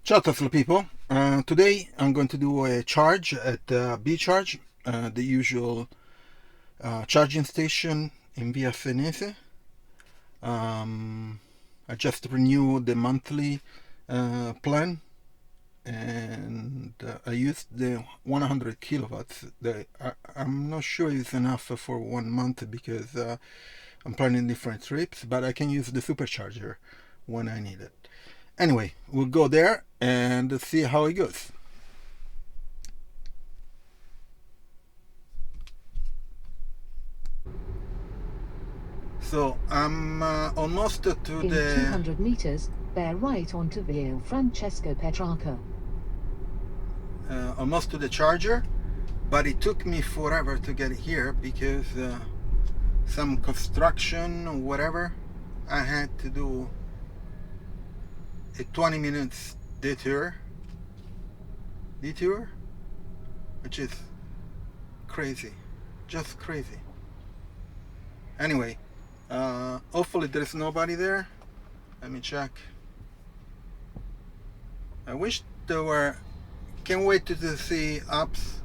Ciao Tesla people, today I'm going to do a charge at BeCharge, the usual charging station in Via Senese. I just renewed the monthly plan, and I used the 100 kilowatts. I'm not sure it's enough for 1 month because I'm planning different trips, but I can use the Supercharger when I need it. Anyway, we'll go there and see how it goes. So I'm almost to In the 200 meters, bear right onto Via Francesco Petrarca. Almost to the charger, but it took me forever to get here because some construction or whatever. I had to do a 20 minutes detour, which is crazy, just crazy. Anyway, hopefully there's nobody there. Let me check. I wish there were. Can't wait to see apps.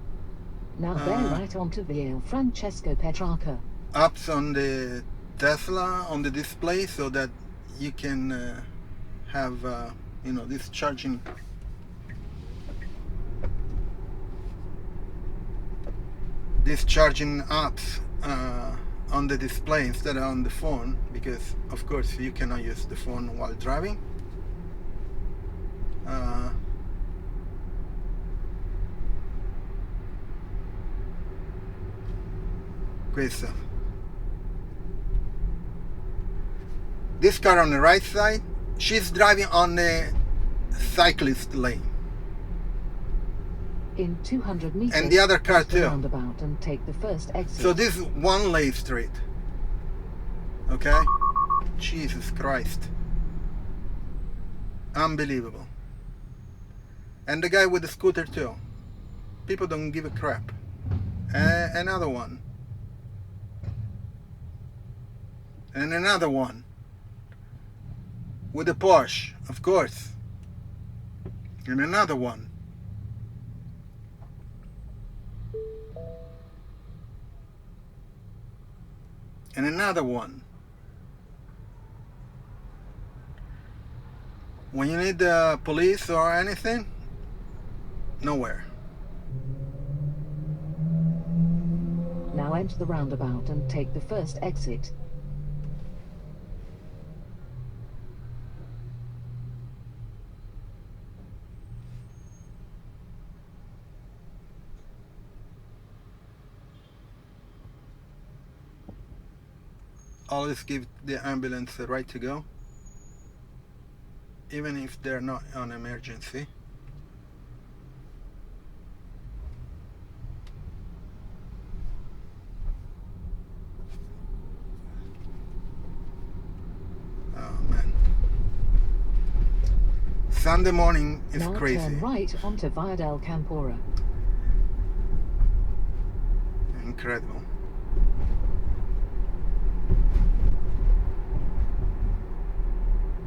Now bear right onto Via Francesco Petrarca. Apps on the Tesla on the display so that you can have this charging apps on the display instead of on the phone, because of course you cannot use the phone while driving. Great stuff. This car on the right side, she's driving on the cyclist lane. In 200 meters, and the other car cross the too. roundabout and take the first exit. So this is one lane street. Okay? Jesus Christ. Unbelievable. And the guy with the scooter too. People don't give a crap. Another one. And another one. With a Porsche, of course. And another one. And another one. When you need the police or anything, nowhere. Now enter the roundabout and take the first exit. Always give the ambulance the right to go, even if they're not on emergency. Oh man, Sunday morning is now crazy. Turn right onto Via del Campora. Incredible.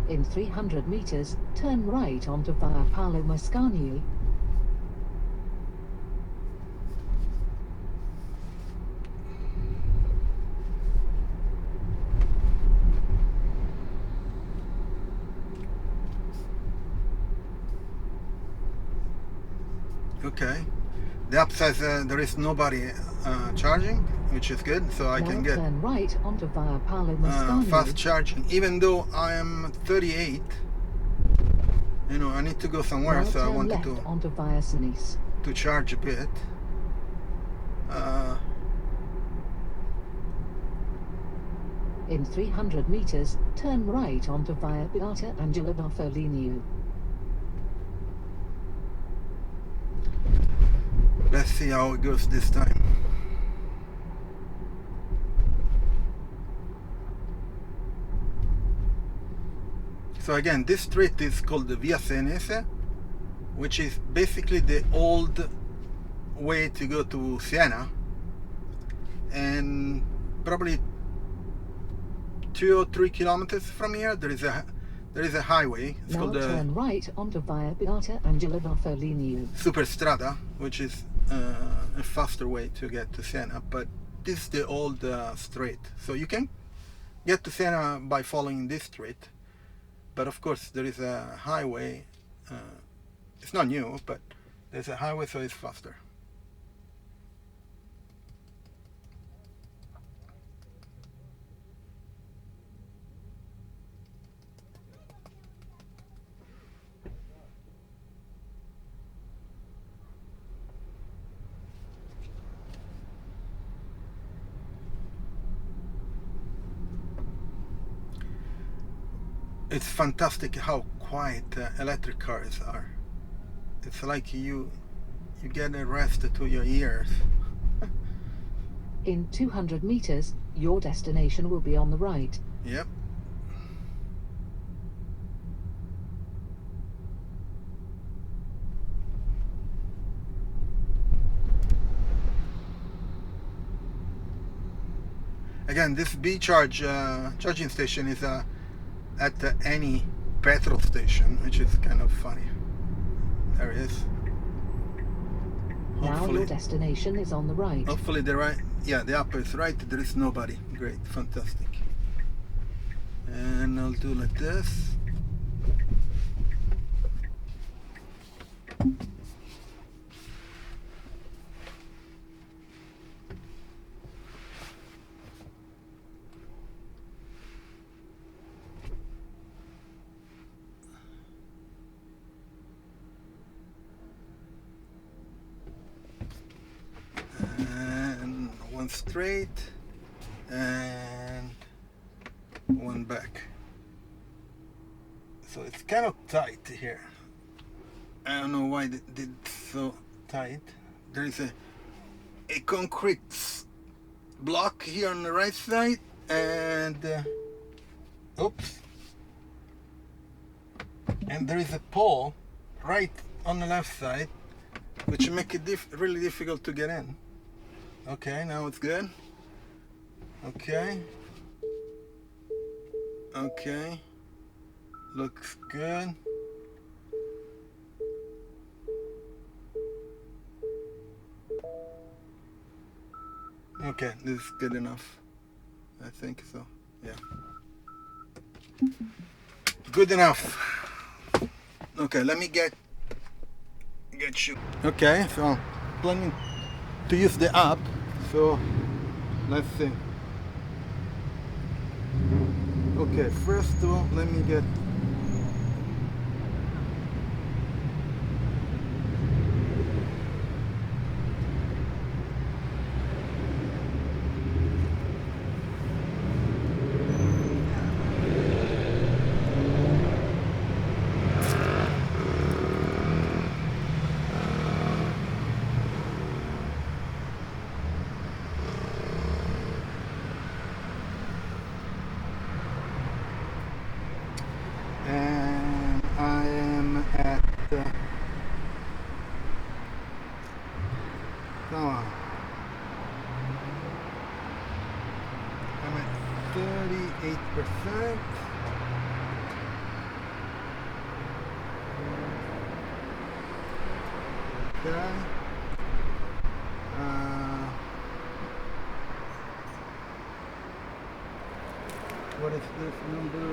In 300 meters, turn right onto Via Paolo Mascagni. Okay. The app says there is nobody charging, which is good, so I now can get turn right onto Via Paolo Mascagni. fast charging. Even though I am 38, I need to go somewhere, now so I turn wanted left onto Via Sinis. to charge a bit. In 300 meters, turn right onto Via Beata Angela da Foligno. Let's see how it goes this time. So again, this street is called the Via Senese, which is basically the old way to go to Siena, and probably 2 or 3 kilometers from here there's there is a highway. It's Now called the turn right onto Via Beata Angela Buffolini. Superstrada, which is a faster way to get to Siena, but this is the old street. So you can get to Siena by following this street, but of course there is a highway. It's not new, but there's a highway, so it's faster. It's fantastic how quiet electric cars are. It's like you get a rest to your ears. In 200 meters, your destination will be on the right. Yep. Again, this BeCharge charging station is at any petrol station, which is kind of funny. There it is. Now your destination is on the right. Hopefully the right, yeah, the upper is right. There is nobody. Great, fantastic. And I'll do like this. And one straight and one back. So it's kind of tight here. I don't know why they did so tight. There is a concrete block here on the right side, and oops, and there is a pole right on the left side, which make it really difficult to get in. Okay, now it's good. Okay. Okay. Looks good. Okay, this is good enough. I think so. Yeah. Good enough. Okay, let me get you. Okay, so planning to use the app. So let's see. Okay, first of all, let me get and I am at come on. I'm at 38%. Okay. What is this number?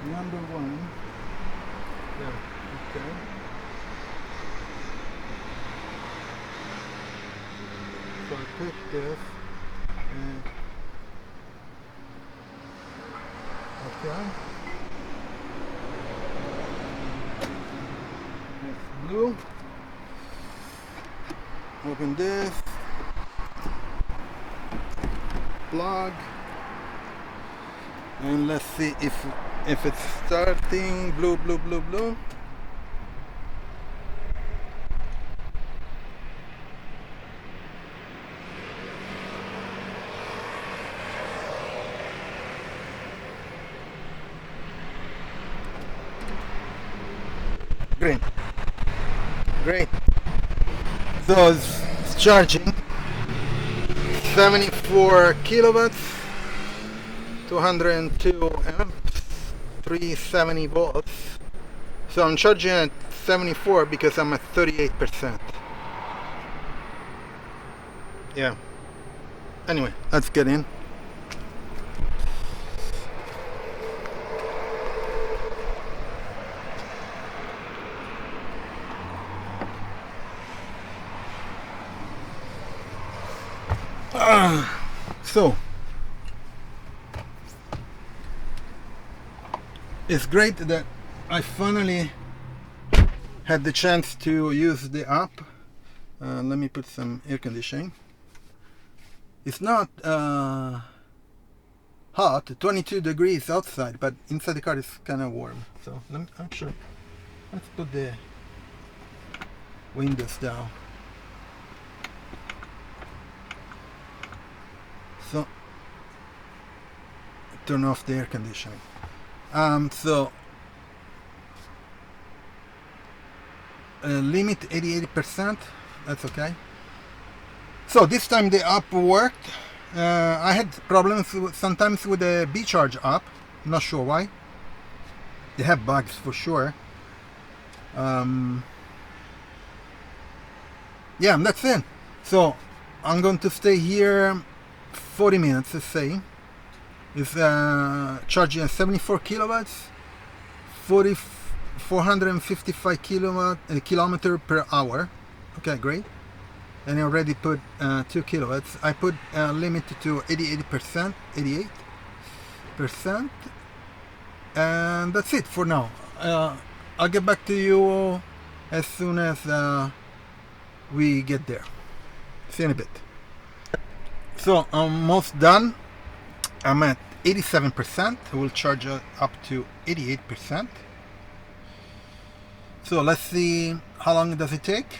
Number one. Yeah, okay. So I pick this and okay. It's blue. Open this. Plug. And let's see if it's starting. Blue, blue, blue, blue. Green. Great. So it's charging. 74 kilowatts. 202 amps, 370 volts. So I'm charging at 74 because I'm at 38%. Yeah. Anyway, let's get in. So it's great that I finally had the chance to use the app. Let me put some air conditioning. It's not hot, 22 degrees outside, but inside the car it's kind of warm. So actually, let's put the windows down. So turn off the air conditioning. Limit 88%. That's okay. So this time the app worked. I had problems sometimes with the BeCharge app. Not sure why. They have bugs for sure. Yeah, that's it. So I'm going to stay here 40 minutes, let's say. It's charging at 74 kilowatts, 455 kilometer per hour. Okay, great. And I already put 2 kilowatts. I put limit to 88%, and that's it for now. I'll get back to you as soon as we get there. See you in a bit. So I'm almost done. I'm at 87%. I will charge up to 88%. So let's see how long does it take.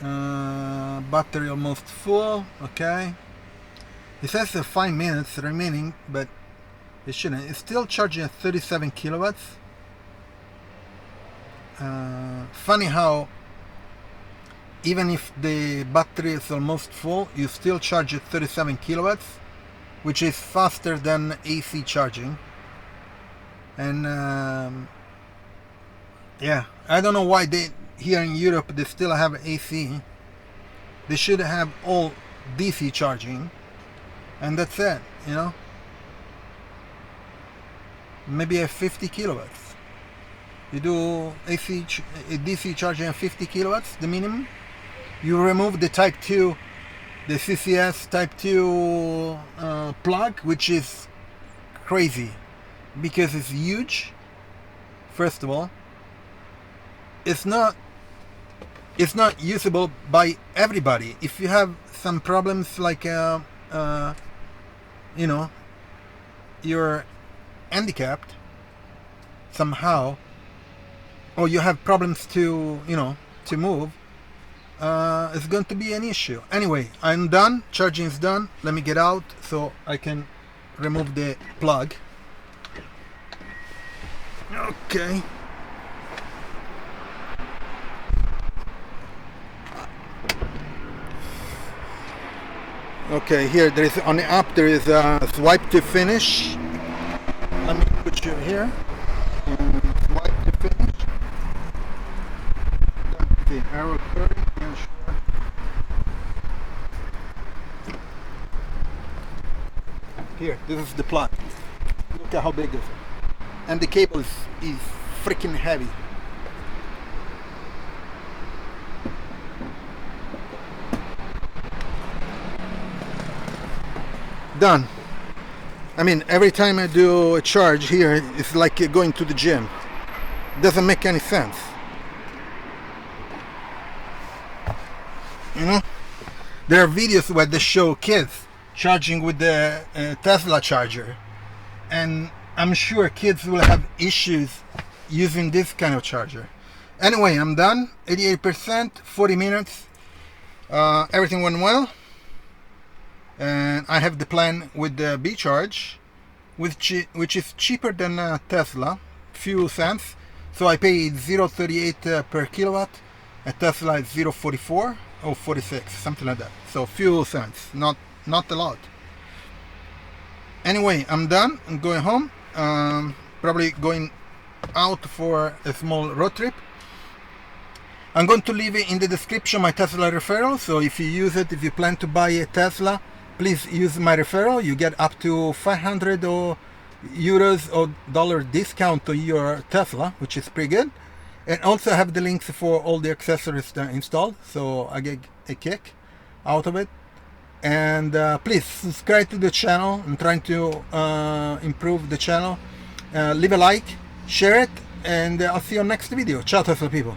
Battery almost full. Okay. It says 5 minutes remaining, but it shouldn't. It's still charging at 37 kilowatts. Funny how even if the battery is almost full, you still charge at 37 kilowatts, which is faster than AC charging. And yeah, I don't know why here in Europe they still have AC. They should have all DC charging, and that's it, you know. Maybe at 50 kilowatts. You do DC charging at 50 kilowatts, the minimum. You remove the Type 2, the CCS Type 2 plug, which is crazy because it's huge. First of all, it's not usable by everybody. If you have some problems like you know, you're handicapped somehow, or you have problems to, you know, to move, it's going to be an issue. Anyway, I'm done. Charging is done. Let me get out so I can remove the plug. Okay. Okay, here there is on the app there is a swipe to finish. Let me put you here. Swipe to finish. That's the arrow curve. Yeah, sure. Here, this is the plug. Look at how big it is. And the cable is freaking heavy. Done. I mean, every time I do a charge here, it's like going to the gym. Doesn't make any sense. You know, there are videos where they show kids charging with the Tesla charger, and I'm sure kids will have issues using this kind of charger. Anyway, I'm done. 88%, 40 minutes. Everything went well. And I have the plan with the BeCharge, which is cheaper than Tesla, few cents. So I pay 0.38 per kilowatt. At Tesla is 0.44 or 46, something like that. So few cents, not a lot. Anyway, I'm done. I'm going home. Probably going out for a small road trip. I'm going to leave in the description my Tesla referral, so if you use it, if you plan to buy a Tesla, please use my referral. You get up to 500 euros or dollar discount to your Tesla, which is pretty good. And also have the links for all the accessories that are installed, so I get a kick out of it. And please subscribe to the channel. I'm trying to improve the channel. Leave a like, share it, and I'll see you on next video. Ciao Tesla people.